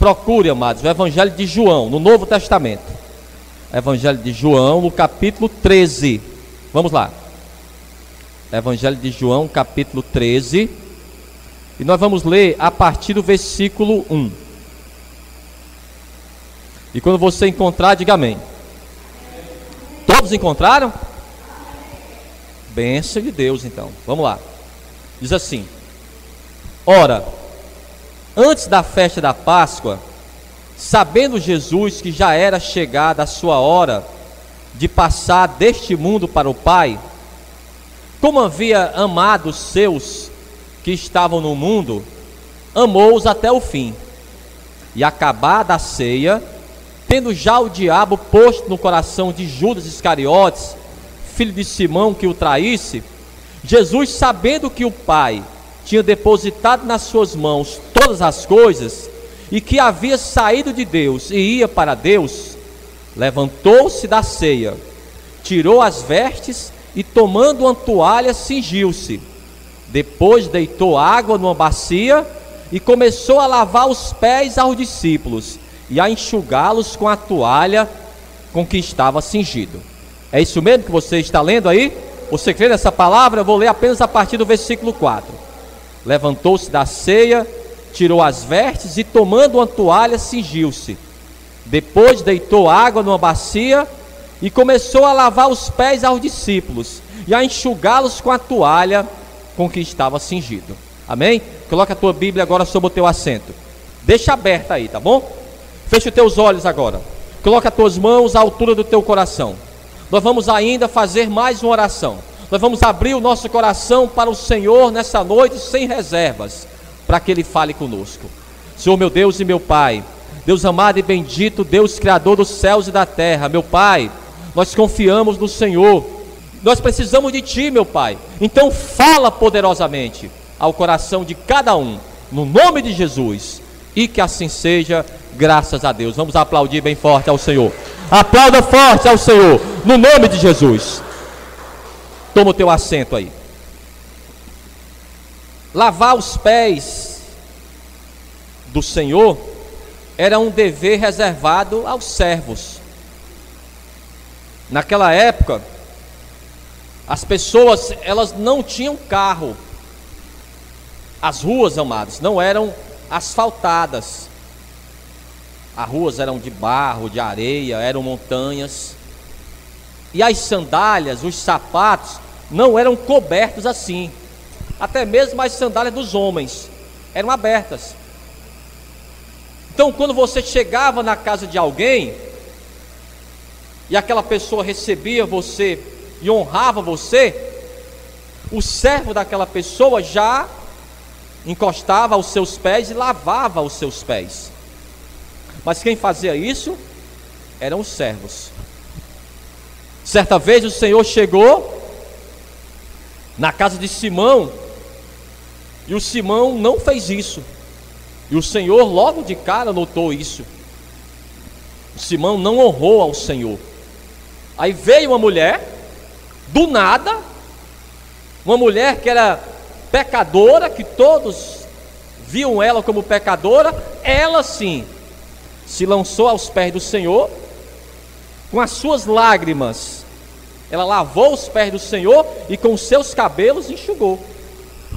Procure, amados, o Evangelho de João, no Novo Testamento. Evangelho de João, no capítulo 13. Vamos lá. Evangelho de João, capítulo 13. E nós vamos ler a partir do versículo 1. E quando você encontrar, diga amém. Todos encontraram? Bênção de Deus, então. Vamos lá. Diz assim: Ora, antes da festa da Páscoa, sabendo Jesus que já era chegada a sua hora de passar deste mundo para o Pai, como havia amado os seus que estavam no mundo, amou-os até o fim. E acabada a ceia, tendo já o diabo posto no coração de Judas Iscariotes, filho de Simão, que o traísse, Jesus, sabendo que o Pai tinha depositado nas suas mãos todas as coisas, e que havia saído de Deus e ia para Deus, levantou-se da ceia, tirou as vestes e, tomando uma toalha, cingiu-se. Depois deitou água numa bacia e começou a lavar os pés aos discípulos e a enxugá-los com a toalha com que estava cingido. É isso mesmo que você está lendo aí? Você crê nessa palavra? Eu vou ler apenas a partir do versículo 4. Levantou-se da ceia, tirou as vestes e, tomando uma toalha, cingiu-se. Depois deitou água numa bacia e começou a lavar os pés aos discípulos e a enxugá-los com a toalha com que estava cingido. Amém? Coloca a tua Bíblia agora sobre o teu assento. Deixa aberta aí, tá bom? Fecha os teus olhos agora. Coloca as tuas mãos à altura do teu coração. Nós vamos ainda fazer mais uma oração. Nós vamos abrir o nosso coração para o Senhor nessa noite sem reservas, para que Ele fale conosco. Senhor meu Deus e meu Pai, Deus amado e bendito, Deus Criador dos céus e da terra, meu Pai, nós confiamos no Senhor, nós precisamos de Ti, meu Pai. Então fala poderosamente ao coração de cada um, no nome de Jesus, e que assim seja, graças a Deus. Vamos aplaudir bem forte ao Senhor. Aplauda forte ao Senhor, no nome de Jesus. Toma o teu assento aí. Lavar os pés do Senhor era um dever reservado aos servos. Naquela época, as pessoas, elas não tinham carro. As ruas, amados, não eram asfaltadas. As ruas eram de barro, de areia, eram montanhas. E as sandálias, os sapatos, não eram cobertos assim. Até mesmo as sandálias dos homens eram abertas. Então, quando você chegava na casa de alguém, e aquela pessoa recebia você e honrava você, o servo daquela pessoa já encostava aos seus pés e lavava os seus pés. Mas quem fazia isso eram os servos. Certa vez o Senhor chegou na casa de Simão, e o Simão não fez isso. E o Senhor logo de cara notou isso. O Simão não honrou ao Senhor. Aí veio uma mulher, do nada, uma mulher que era pecadora, que todos viam ela como pecadora. Ela sim se lançou aos pés do Senhor, com as suas lágrimas ela lavou os pés do Senhor e com os seus cabelos enxugou.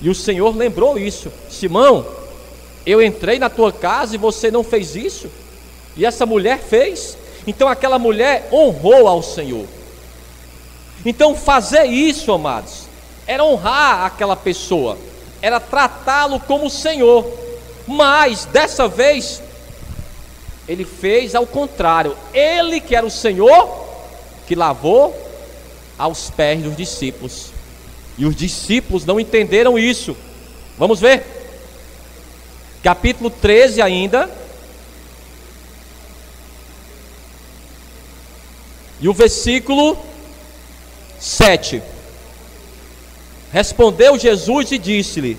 E o Senhor lembrou isso: Simão, eu entrei na tua casa e você não fez isso, e essa mulher fez. Então aquela mulher honrou ao Senhor. Então fazer isso, amados, era honrar aquela pessoa, era tratá-lo como o Senhor. Mas dessa vez ele fez ao contrário. Ele, que era o Senhor, que lavou aos pés dos discípulos. E os discípulos não entenderam isso. Vamos ver capítulo 13 ainda, e o versículo 7. Respondeu Jesus e disse-lhe: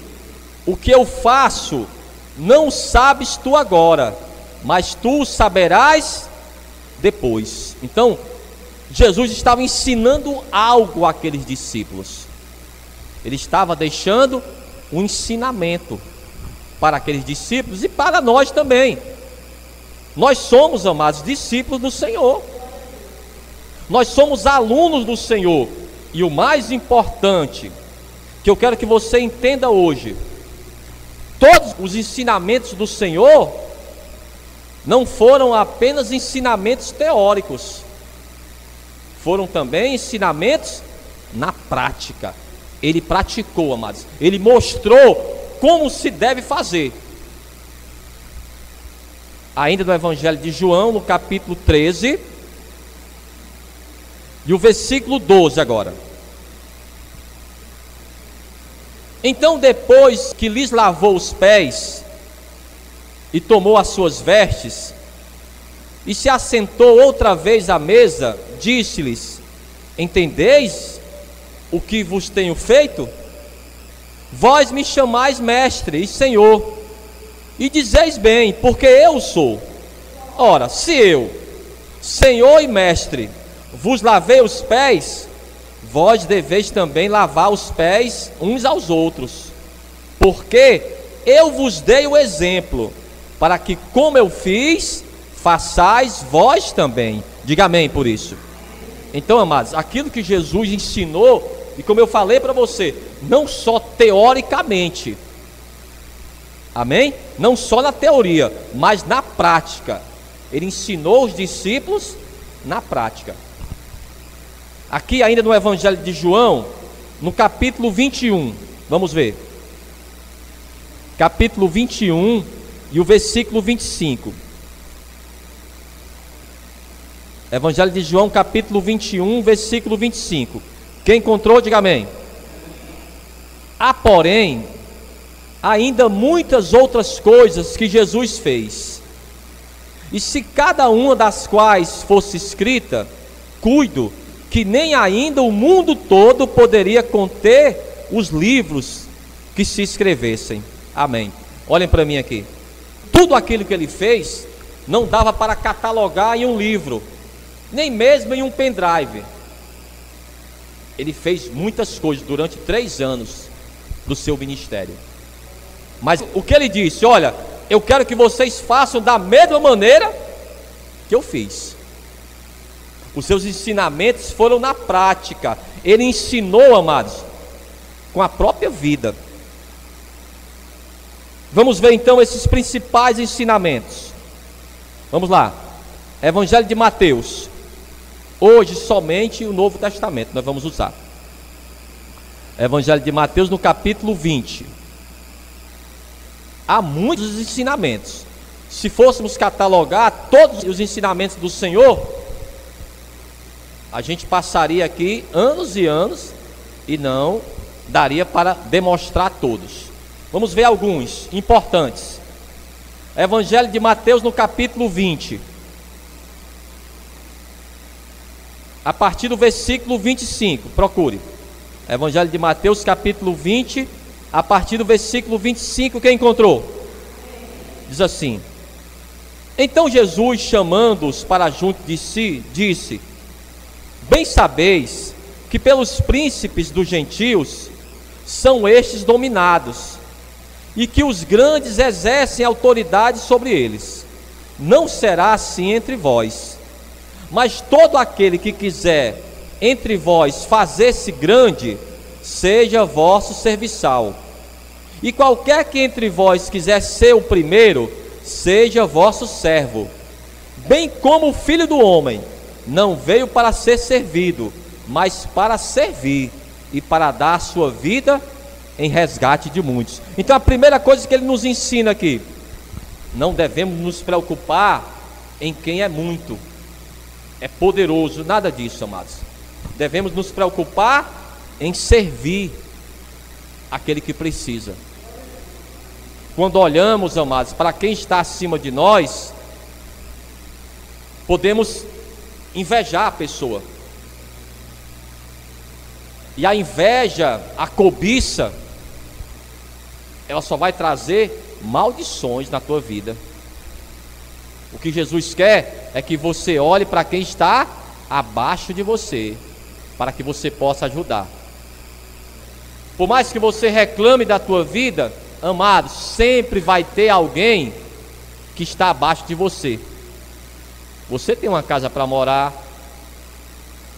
o que eu faço não sabes tu agora, mas tu saberás depois. Então Jesus estava ensinando algo àqueles discípulos. Ele estava deixando um ensinamento para aqueles discípulos e para nós também. Nós somos, amados, discípulos do Senhor. Nós somos alunos do Senhor. E o mais importante, que eu quero que você entenda hoje, todos os ensinamentos do Senhor não foram apenas ensinamentos teóricos, foram também ensinamentos na prática. Ele praticou, amados. Ele mostrou como se deve fazer. Ainda no Evangelho de João, no capítulo 13, e o versículo 12 agora. Então, depois que lhes lavou os pés e tomou as suas vestes e se assentou outra vez à mesa, disse-lhes: entendeis o que vos tenho feito? Vós me chamais mestre e senhor, e dizeis bem, porque eu sou. Ora, se eu, senhor e mestre, vos lavei os pés, vós deveis também lavar os pés uns aos outros, porque eu vos dei o exemplo, para que, como eu fiz, façais vós também. Diga amém por isso. Então, amados, aquilo que Jesus ensinou, e como eu falei para você, não só teoricamente, amém? Não só na teoria, mas na prática. Ele ensinou os discípulos na prática. Aqui ainda no Evangelho de João, no capítulo 21, vamos ver. Capítulo 21 e o versículo 25. Evangelho de João, capítulo 21, versículo 25. Quem encontrou, diga amém. Há, porém, ainda muitas outras coisas que Jesus fez, e se cada uma das quais fosse escrita, cuido que nem ainda o mundo todo poderia conter os livros que se escrevessem. Amém. Olhem para mim aqui. Tudo aquilo que ele fez não dava para catalogar em um livro, nem mesmo em um pendrive. Ele fez muitas coisas durante 3 anos do seu ministério. Mas o que ele disse? Olha, eu quero que vocês façam da mesma maneira que eu fiz. Os seus ensinamentos foram na prática. Ele ensinou, amados, com a própria vida. Vamos ver então esses principais ensinamentos. Vamos lá. Evangelho de Mateus. Hoje somente o Novo Testamento nós vamos usar. Evangelho de Mateus no capítulo 20. Há muitos ensinamentos. Se fôssemos catalogar todos os ensinamentos do Senhor, a gente passaria aqui anos e anos e não daria para demonstrar todos. Vamos ver alguns importantes. Evangelho de Mateus no capítulo 20. A partir do versículo 25, procure. Evangelho de Mateus capítulo 20, a partir do versículo 25, quem encontrou? Diz assim: então Jesus, chamando-os para junto de si, disse: bem sabeis que pelos príncipes dos gentios são estes dominados, e que os grandes exercem autoridade sobre eles. Não será assim entre vós, mas todo aquele que quiser entre vós fazer-se grande, seja vosso serviçal. E qualquer que entre vós quiser ser o primeiro, seja vosso servo. Bem como o Filho do Homem não veio para ser servido, mas para servir e para dar a sua vida em resgate de muitos. Então a primeira coisa que ele nos ensina aqui: não devemos nos preocupar em quem é muito, é poderoso, nada disso, amados. Devemos nos preocupar em servir aquele que precisa. Quando olhamos, amados, para quem está acima de nós, podemos invejar a pessoa. E a inveja, a cobiça, ela só vai trazer maldições na tua vida. O que Jesus quer é que você olhe para quem está abaixo de você, para que você possa ajudar. Por mais que você reclame da tua vida, amado, sempre vai ter alguém que está abaixo de você. Você tem uma casa para morar.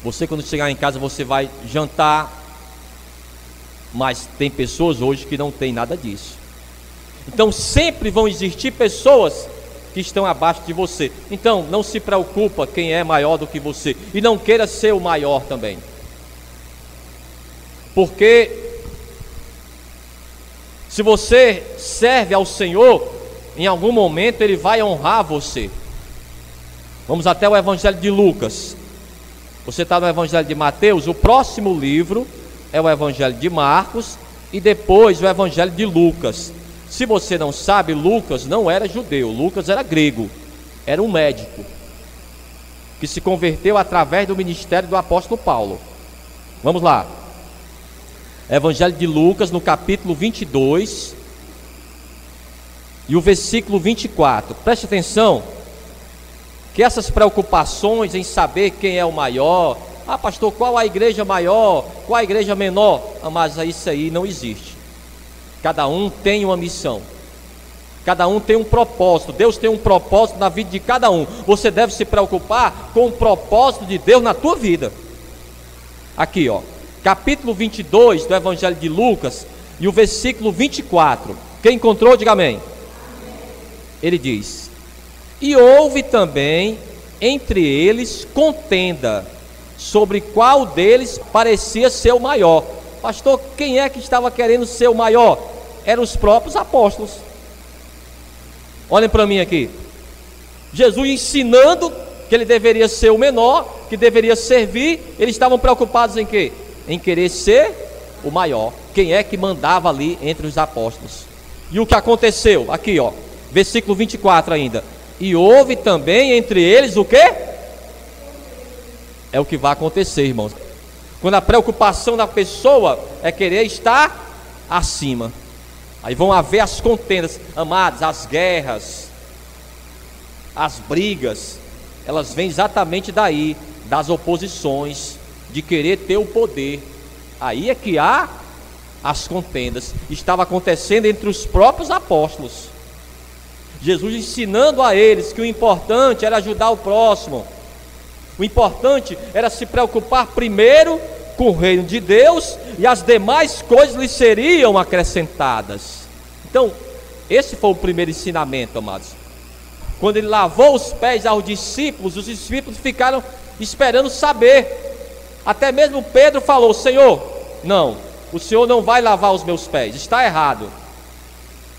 Você, quando chegar em casa, você vai jantar. Mas tem pessoas hoje que não tem nada disso. Então sempre vão existir pessoas que estão abaixo de você. Então não se preocupa quem é maior do que você, e não queira ser o maior também, porque se você serve ao Senhor, em algum momento Ele vai honrar você. Vamos até o Evangelho de Lucas. Você está no Evangelho de Mateus, o próximo livro é o Evangelho de Marcos e depois o Evangelho de Lucas. Se você não sabe, Lucas não era judeu, Lucas era grego, era um médico que se converteu através do ministério do apóstolo Paulo. Vamos lá, Evangelho de Lucas, no capítulo 22 e o versículo 24. Preste atenção, que essas preocupações em saber quem é o maior, pastor, qual a igreja maior, qual a igreja menor, mas isso aí não existe. Cada um tem uma missão, cada um tem um propósito. Deus tem um propósito na vida de cada um. Você deve se preocupar com o propósito de Deus na tua vida. Aqui, ó, capítulo 22 do Evangelho de Lucas e o versículo 24. Quem encontrou, diga amém. Ele diz: e houve também entre eles contenda sobre qual deles parecia ser o maior. Pastor, quem é que estava querendo ser o maior? Eram os próprios apóstolos. Olhem para mim aqui. Jesus ensinando que ele deveria ser o menor, que deveria servir. Eles estavam preocupados em quê? Em querer ser o maior. Quem é que mandava ali entre os apóstolos? E o que aconteceu? Aqui, ó, versículo 24 ainda. E houve também entre eles o quê? É o que vai acontecer, irmãos. Quando a preocupação da pessoa é querer estar acima, aí vão haver as contendas, amados, as guerras, as brigas, elas vêm exatamente daí, das oposições, de querer ter o poder. Aí é que há as contendas. Estava acontecendo entre os próprios apóstolos. Jesus ensinando a eles que o importante era ajudar o próximo. O importante era se preocupar primeiro com o reino de Deus, e as demais coisas lhe seriam acrescentadas. Então, esse foi o primeiro ensinamento, amados. Quando ele lavou os pés aos discípulos, os discípulos ficaram esperando saber. Até mesmo Pedro falou: Senhor, não, o Senhor não vai lavar os meus pés, está errado.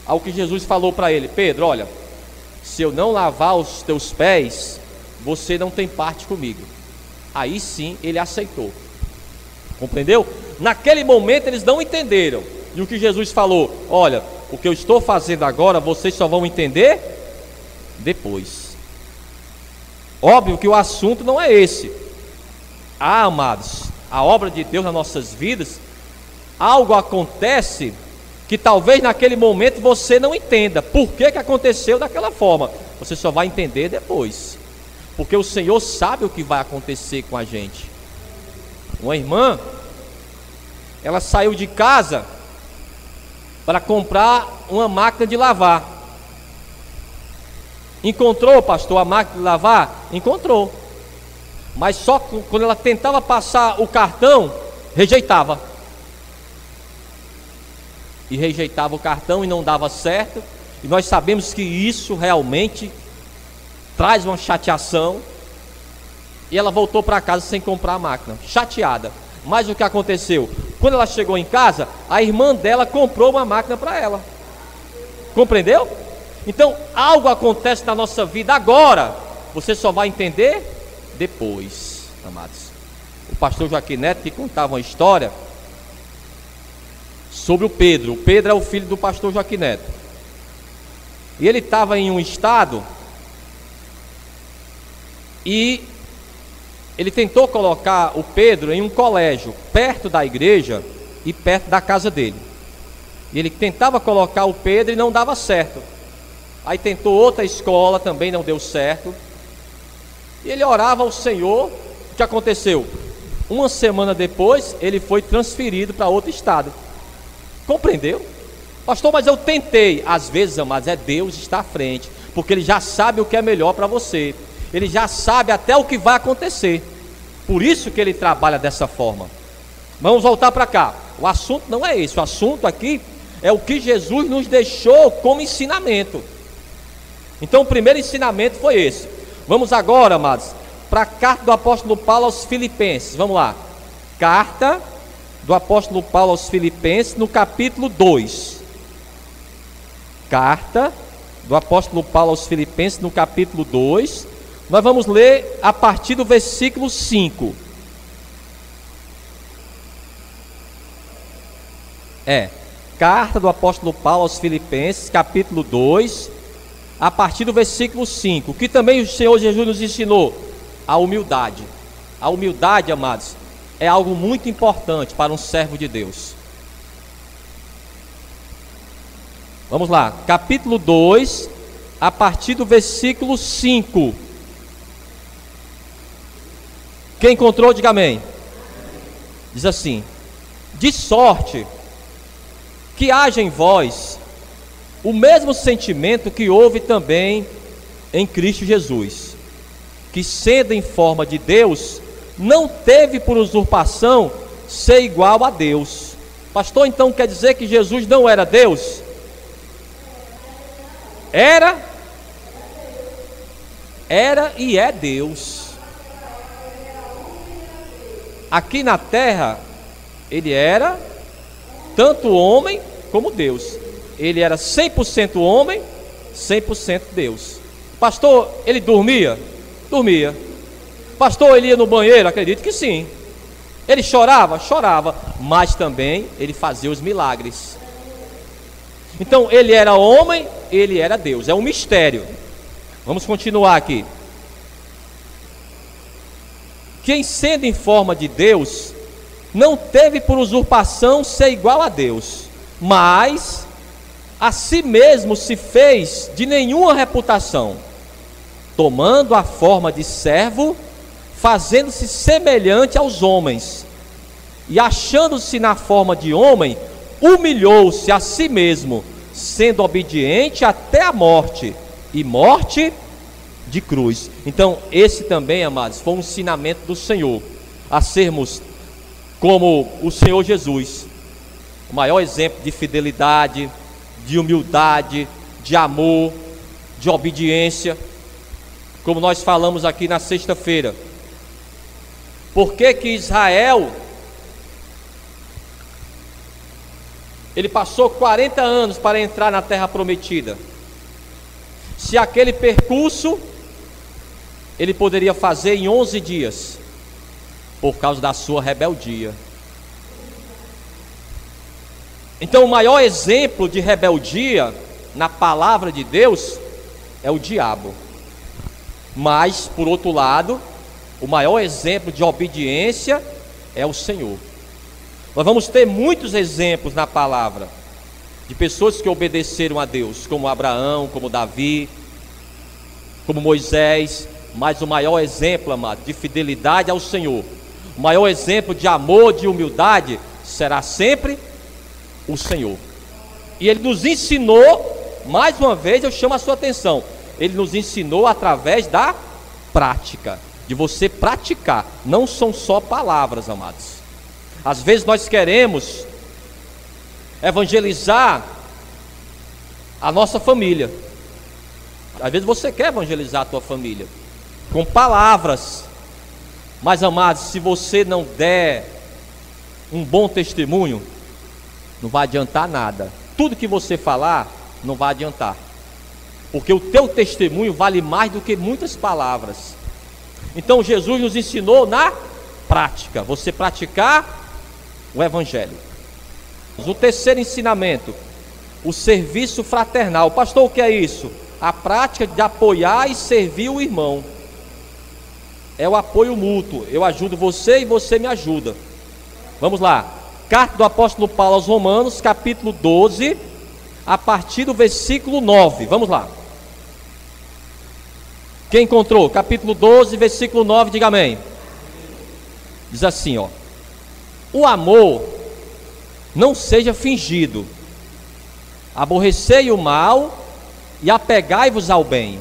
Ao que Jesus falou para ele: Pedro, olha, se eu não lavar os teus pés, você não tem parte comigo. Aí sim ele aceitou. Compreendeu? Naquele momento eles não entenderam. E o que Jesus falou: olha, o que eu estou fazendo agora, vocês só vão entender depois. Óbvio que o assunto não é esse. Amados, a obra de Deus nas nossas vidas, algo acontece que talvez naquele momento você não entenda por que aconteceu daquela forma. Você só vai entender depois, porque o Senhor sabe o que vai acontecer com a gente. Uma irmã, ela saiu de casa para comprar uma máquina de lavar. Encontrou, pastor, a máquina de lavar? Encontrou. Mas só quando ela tentava passar o cartão, rejeitava. E rejeitava o cartão e não dava certo. E nós sabemos que isso realmente traz uma chateação. E ela voltou para casa sem comprar a máquina, chateada. Mas o que aconteceu? Quando ela chegou em casa, a irmã dela comprou uma máquina para ela. Compreendeu? Então, algo acontece na nossa vida agora, você só vai entender depois, amados. O pastor Joaquim Neto que contava uma história sobre o Pedro. O Pedro é o filho do pastor Joaquim Neto. E ele estava em um estado e ele tentou colocar o Pedro em um colégio perto da igreja e perto da casa dele. E ele tentava colocar o Pedro e não dava certo. Aí tentou outra escola, também não deu certo. E ele orava ao Senhor. O que aconteceu? Uma semana depois, ele foi transferido para outro estado. Compreendeu? Pastor, mas eu tentei. Às vezes, amados, é Deus que está à frente, porque Ele já sabe o que é melhor para você. Ele já sabe até o que vai acontecer. Por isso que ele trabalha dessa forma. Vamos voltar para cá. O assunto não é esse. O assunto aqui é o que Jesus nos deixou como ensinamento. Então o primeiro ensinamento foi esse. Vamos agora, amados, para a carta do apóstolo Paulo aos Filipenses. Vamos lá. Carta do apóstolo Paulo aos Filipenses, no capítulo 2. Carta do apóstolo Paulo aos Filipenses, no capítulo 2. Nós vamos ler a partir do versículo 5. Carta do apóstolo Paulo aos Filipenses, capítulo 2, a partir do versículo 5, que também o Senhor Jesus nos ensinou, a humildade. A humildade, amados, é algo muito importante para um servo de Deus. Vamos lá, capítulo 2, a partir do versículo 5. Quem encontrou, diga amém. Diz assim: de sorte que haja em vós o mesmo sentimento que houve também em Cristo Jesus, que sendo em forma de Deus, não teve por usurpação ser igual a Deus. Pastor, então quer dizer que Jesus não era Deus? Era e é Deus. Aqui na terra, ele era tanto homem como Deus. Ele era 100% homem, 100% Deus. Pastor, ele dormia? Dormia. Pastor, ele ia no banheiro? Acredito que sim. Ele chorava? Chorava. Mas também ele fazia os milagres. Então ele era homem, ele era Deus. É um mistério. Vamos continuar aqui. Quem sendo em forma de Deus, não teve por usurpação ser igual a Deus, mas a si mesmo se fez de nenhuma reputação, tomando a forma de servo, fazendo-se semelhante aos homens, e achando-se na forma de homem, humilhou-se a si mesmo, sendo obediente até a morte, e morte de cruz. Então esse também, amados, foi um ensinamento do Senhor, a sermos como o Senhor Jesus, o maior exemplo de fidelidade, de humildade, de amor, de obediência, como nós falamos aqui na sexta-feira. Por que que Israel, ele passou 40 anos para entrar na terra prometida, se aquele percurso ele poderia fazer em 11 dias, por causa da sua rebeldia? Então o maior exemplo de rebeldia na palavra de Deus é o diabo. Mas, por outro lado, o maior exemplo de obediência é o Senhor. Nós vamos ter muitos exemplos na palavra de pessoas que obedeceram a Deus, como Abraão, como Davi, como Moisés. Mas o maior exemplo, amado, de fidelidade ao Senhor, o maior exemplo de amor, de humildade, será sempre o Senhor. E Ele nos ensinou, mais uma vez eu chamo a sua atenção, Ele nos ensinou através da prática, de você praticar. Não são só palavras, amados. Às vezes nós queremos evangelizar a nossa família. Às vezes você quer evangelizar a tua família com palavras, mas, amados, se você não der um bom testemunho, não vai adiantar nada. Tudo que você falar não vai adiantar, porque o teu testemunho vale mais do que muitas palavras. Então Jesus nos ensinou na prática, você praticar o evangelho. O terceiro ensinamento, o serviço fraternal. Pastor, o que é isso? A prática de apoiar e servir o irmão. É o apoio mútuo. Eu ajudo você e você me ajuda. Vamos lá. Carta do apóstolo Paulo aos Romanos, capítulo 12, a partir do versículo 9. Vamos lá. Quem encontrou? Capítulo 12, versículo 9, diga amém. Diz assim, ó: o amor não seja fingido. Aborrecei o mal e apegai-vos ao bem.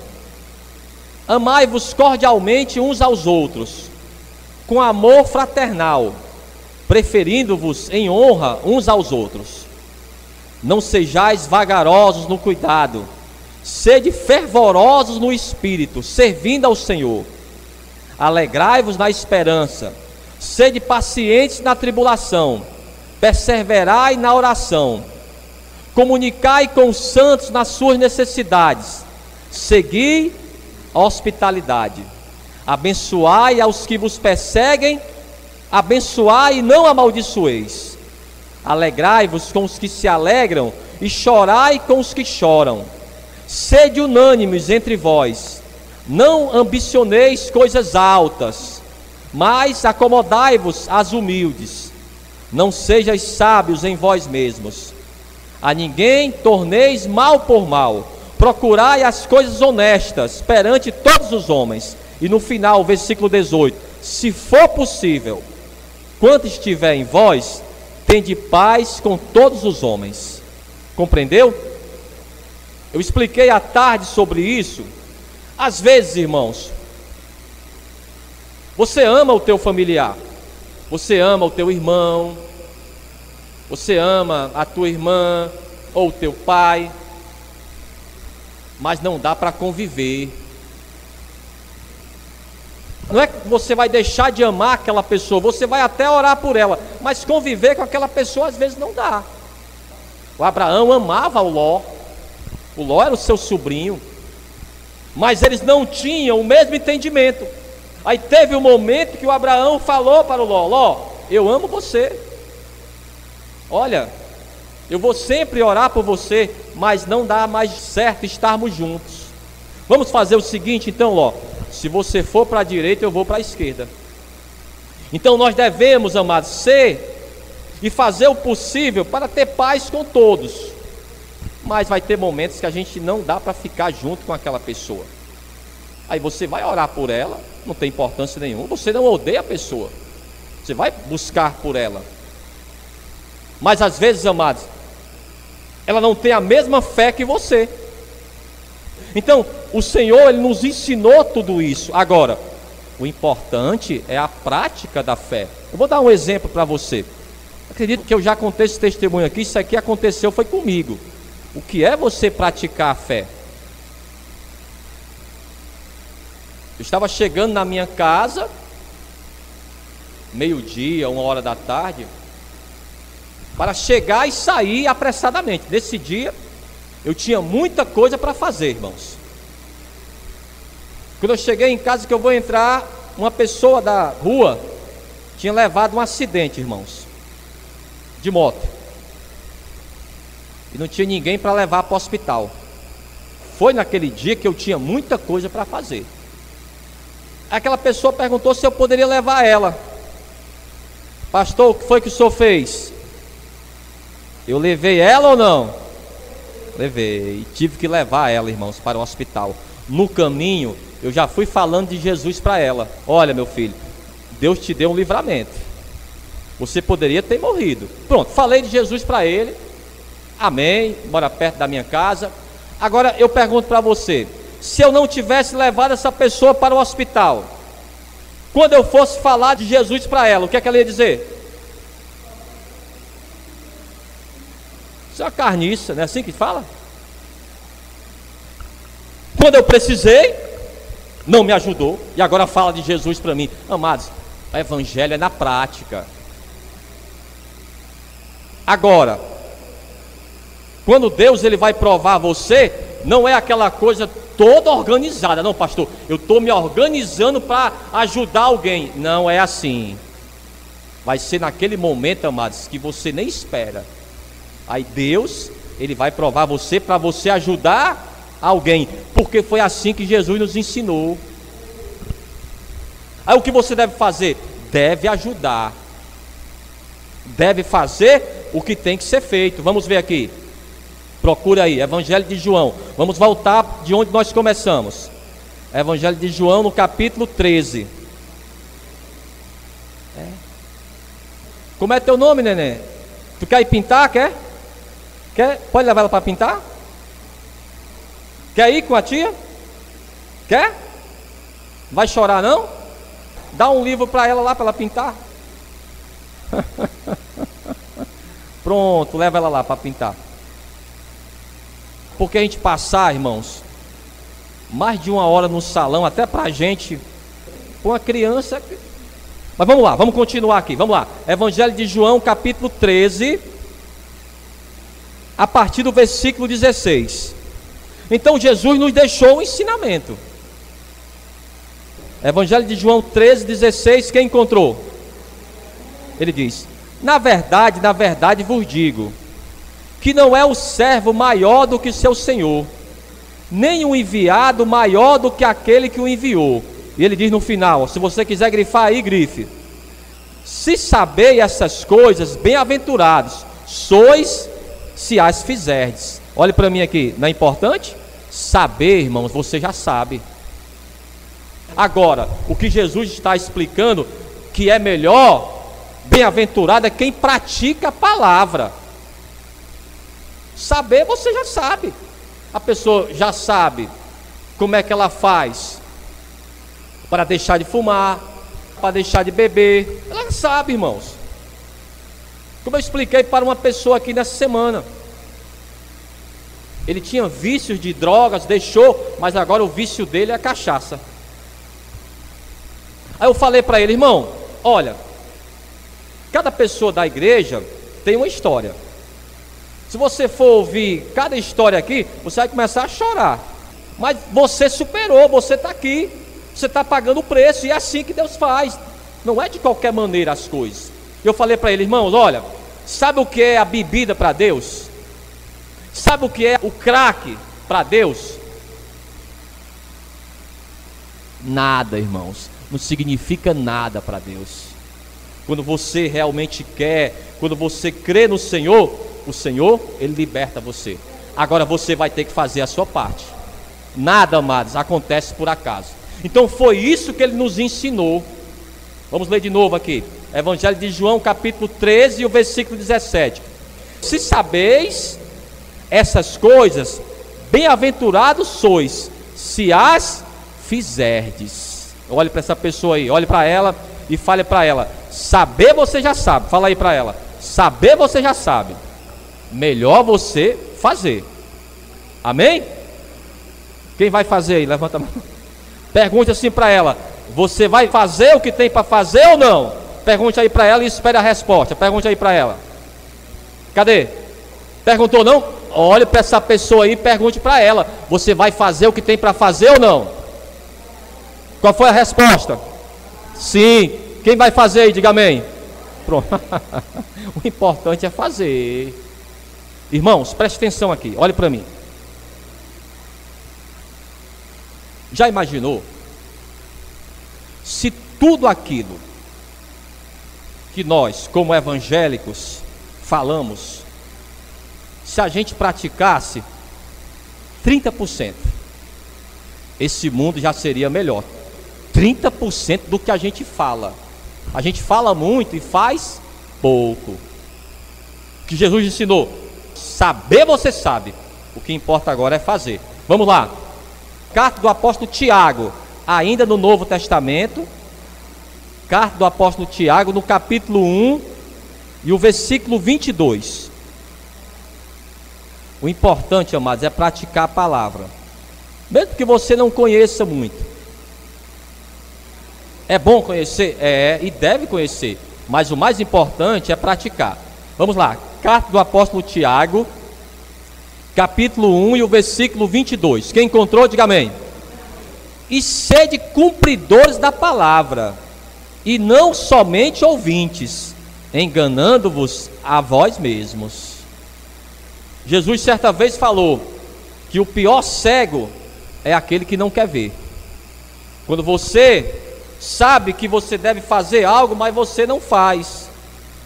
Amai-vos cordialmente uns aos outros, com amor fraternal, preferindo-vos em honra uns aos outros. Não sejais vagarosos no cuidado, sede fervorosos no espírito, servindo ao Senhor. Alegrai-vos na esperança, sede pacientes na tribulação, perseverai na oração. Comunicai com os santos nas suas necessidades, segui a hospitalidade. Abençoai aos que vos perseguem, abençoai e não amaldiçoeis. Alegrai-vos com os que se alegram e chorai com os que choram. Sede unânimes entre vós, não ambicioneis coisas altas, mas acomodai-vos às humildes. Não sejais sábios em vós mesmos. A ninguém torneis mal por mal. Procurai as coisas honestas perante todos os homens. E no final, versículo 18: se for possível, quanto estiver em vós, tende paz com todos os homens. Compreendeu? Eu expliquei à tarde sobre isso. Às vezes, irmãos, você ama o teu familiar, você ama o teu irmão, você ama a tua irmã ou o teu pai, mas não dá para conviver. Não é que você vai deixar de amar aquela pessoa, você vai até orar por ela, mas conviver com aquela pessoa às vezes não dá. O Abraão amava o Ló era o seu sobrinho, mas eles não tinham o mesmo entendimento. Aí teve um momento que o Abraão falou para o Ló: eu amo você, olha, eu vou sempre orar por você, mas não dá mais certo estarmos juntos. Vamos fazer o seguinte então, Ló, se você for para a direita, eu vou para a esquerda. Então nós devemos, amados, ser e fazer o possível para ter paz com todos. Mas vai ter momentos que a gente não dá para ficar junto com aquela pessoa. Aí você vai orar por ela, não tem importância nenhuma. Você não odeia a pessoa, você vai buscar por ela. Mas às vezes, amados, ela não tem a mesma fé que você. Então, o Senhor, Ele nos ensinou tudo isso. Agora, o importante é a prática da fé. Eu vou dar um exemplo para você. Acredito que eu já contei esse testemunho aqui. Isso aqui aconteceu, foi comigo. O que é você praticar a fé? Eu estava chegando na minha casa, meio-dia, 1h da tarde, para chegar e sair apressadamente. Nesse dia, eu tinha muita coisa para fazer, irmãos. Quando eu cheguei em casa, que eu vou entrar, uma pessoa da rua tinha levado um acidente, irmãos, de moto. E não tinha ninguém para levar para o hospital. Foi naquele dia que eu tinha muita coisa para fazer. Aquela pessoa perguntou se eu poderia levar ela. Pastor, o que foi que o senhor fez? Eu levei ela ou não? Levei. Tive que levar ela, irmãos, para o hospital. No caminho, eu já fui falando de Jesus para ela. Olha, meu filho, Deus te deu um livramento. Você poderia ter morrido. Pronto, falei de Jesus para ele. Amém, mora perto da minha casa. Agora eu pergunto para você: se eu não tivesse levado essa pessoa para o hospital, quando eu fosse falar de Jesus para ela, o que é que ela ia dizer? Isso é uma carniça, não é assim que fala? Quando eu precisei, não me ajudou, e agora fala de Jesus para mim. Amados, o evangelho é na prática. Agora, quando Deus ele vai provar você, não é aquela coisa toda organizada. Não, pastor, eu estou me organizando para ajudar alguém. Não é assim. Vai ser naquele momento, amados, que você nem espera. Aí Deus, ele vai provar você para você ajudar alguém, porque foi assim que Jesus nos ensinou. Aí o que você deve fazer? Deve ajudar. Deve fazer o que tem que ser feito. Vamos ver aqui. Procura aí, Evangelho de João. Vamos voltar de onde nós começamos. Evangelho de João, no capítulo 13. Como é teu nome, neném? Tu quer ir pintar, quer? Pode levar ela para pintar? Quer ir com a tia? Quer? Vai chorar não? Dá um livro para ela lá, para ela pintar. Pronto, leva ela lá para pintar. Porque a gente passar, irmãos, mais de 1 hora no salão, até pra gente, com a criança. Mas vamos lá, vamos continuar aqui, vamos lá. Evangelho de João, capítulo 13, a partir do versículo 16. Então Jesus nos deixou um ensinamento. Evangelho de João 13, 16, quem encontrou? Ele diz: na verdade vos digo, que não é o servo maior do que seu senhor, nem o enviado maior do que aquele que o enviou. E ele diz no final, se você quiser grifar aí, grife: se sabeis essas coisas, bem-aventurados sois, se as fizerdes. Olhe para mim aqui, não é importante? Saber, irmãos, você já sabe. Agora, o que Jesus está explicando, que é melhor, bem-aventurado, é quem pratica a palavra. Saber, você já sabe. A pessoa já sabe como é que ela faz para deixar de fumar, para deixar de beber. Ela sabe, irmãos. Como eu expliquei para uma pessoa aqui nessa semana, ele tinha vícios de drogas, deixou, mas agora o vício dele é a cachaça. Aí eu falei para ele: irmão, olha, cada pessoa da igreja tem uma história. Se você for ouvir cada história aqui, você vai começar a chorar. Mas você superou, você está aqui, você está pagando o preço, e é assim que Deus faz. Não é de qualquer maneira as coisas. Eu falei para ele: irmãos, olha, sabe o que é a bebida para Deus? Sabe o que é o crack para Deus? Nada, irmãos. Não significa nada para Deus. Quando você realmente quer, quando você crê no Senhor, o Senhor, Ele liberta você. Agora você vai ter que fazer a sua parte. Nada, amados, acontece por acaso. Então foi isso que Ele nos ensinou. Vamos ler de novo aqui. Evangelho de João, capítulo 13, o versículo 17. Se sabeis essas coisas, bem-aventurados sois, se as fizerdes. Olhe para essa pessoa aí, olhe para ela e fale para ela: saber você já sabe. Fala aí para ela: saber você já sabe, melhor você fazer. Amém? Quem vai fazer aí? Levanta a mão. Pergunte assim para ela: você vai fazer o que tem para fazer ou não? Pergunte aí para ela e espere a resposta. Pergunte aí para ela. Cadê? Perguntou não? Olhe para essa pessoa aí e pergunte para ela: você vai fazer o que tem para fazer ou não? Qual foi a resposta? Sim. Quem vai fazer aí? Diga amém. Pronto. O importante é fazer. Irmãos, preste atenção aqui, olhe para mim. Já imaginou se tudo aquilo que nós, como evangélicos, falamos, se a gente praticasse 30%, esse mundo já seria melhor. 30% do que a gente fala. A gente fala muito e faz pouco. O que Jesus ensinou: saber você sabe, o que importa agora é fazer. Vamos lá. Carta do apóstolo Tiago, ainda no Novo Testamento. Carta do apóstolo Tiago, no capítulo 1 e o versículo 22. O importante, amados, é praticar a palavra, mesmo que você não conheça muito. É bom conhecer? É, e deve conhecer, mas o mais importante é praticar. Vamos lá, carta do apóstolo Tiago, capítulo 1 e o versículo 22. Quem encontrou, diga amém. E sede cumpridores da palavra, e não somente ouvintes, enganando-vos a vós mesmos. Jesus certa vez falou que o pior cego é aquele que não quer ver. Quando você sabe que você deve fazer algo, mas você não faz.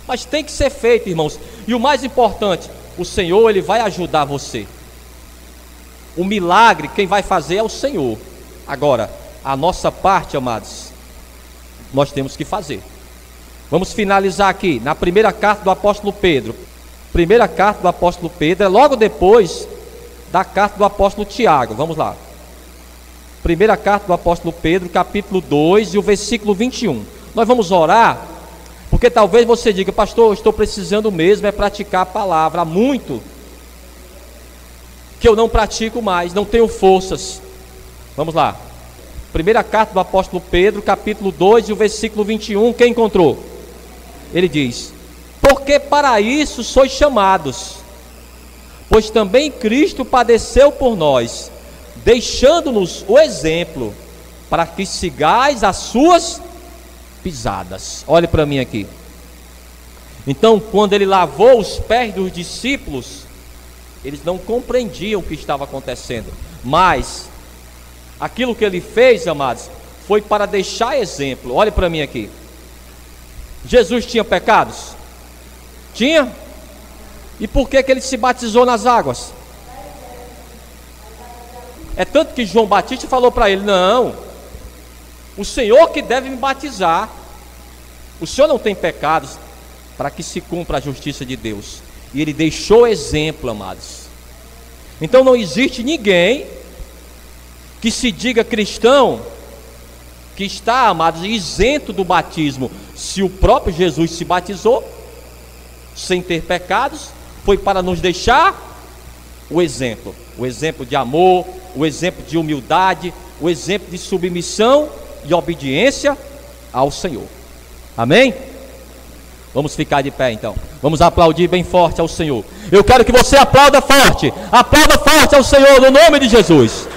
Mas tem que ser feito, irmãos. E o mais importante, o Senhor, Ele vai ajudar você. O milagre, quem vai fazer é o Senhor. Agora, a nossa parte, amados, nós temos que fazer. Vamos finalizar aqui, na primeira carta do apóstolo Pedro. Primeira carta do apóstolo Pedro é logo depois da carta do apóstolo Tiago. Vamos lá. Primeira carta do apóstolo Pedro, capítulo 2 e o versículo 21. Nós vamos orar, porque talvez você diga: pastor, eu estou precisando mesmo é praticar a palavra. Há muito que eu não pratico mais, não tenho forças. Vamos lá. Primeira carta do apóstolo Pedro, capítulo 2 e o versículo 21. Quem encontrou? Ele diz: porque para isso sois chamados, pois também Cristo padeceu por nós, deixando-nos o exemplo, para que sigais as suas pisadas. Olhe para mim aqui. Então, quando ele lavou os pés dos discípulos, eles não compreendiam o que estava acontecendo, mas aquilo que ele fez, amados, foi para deixar exemplo. Olhe para mim aqui. Jesus tinha pecados? Tinha? E por que ele se batizou nas águas? É tanto que João Batista falou para ele: não, o Senhor que deve me batizar. O Senhor não tem pecados, para que se cumpra a justiça de Deus. E ele deixou exemplo, amados. Então não existe ninguém que se diga cristão, que está, amados, isento do batismo. Se o próprio Jesus se batizou, sem ter pecados, foi para nos deixar o exemplo de amor, o exemplo de humildade, o exemplo de submissão e obediência ao Senhor. Amém? Vamos ficar de pé então, vamos aplaudir bem forte ao Senhor. Eu quero que você aplauda forte ao Senhor, no nome de Jesus.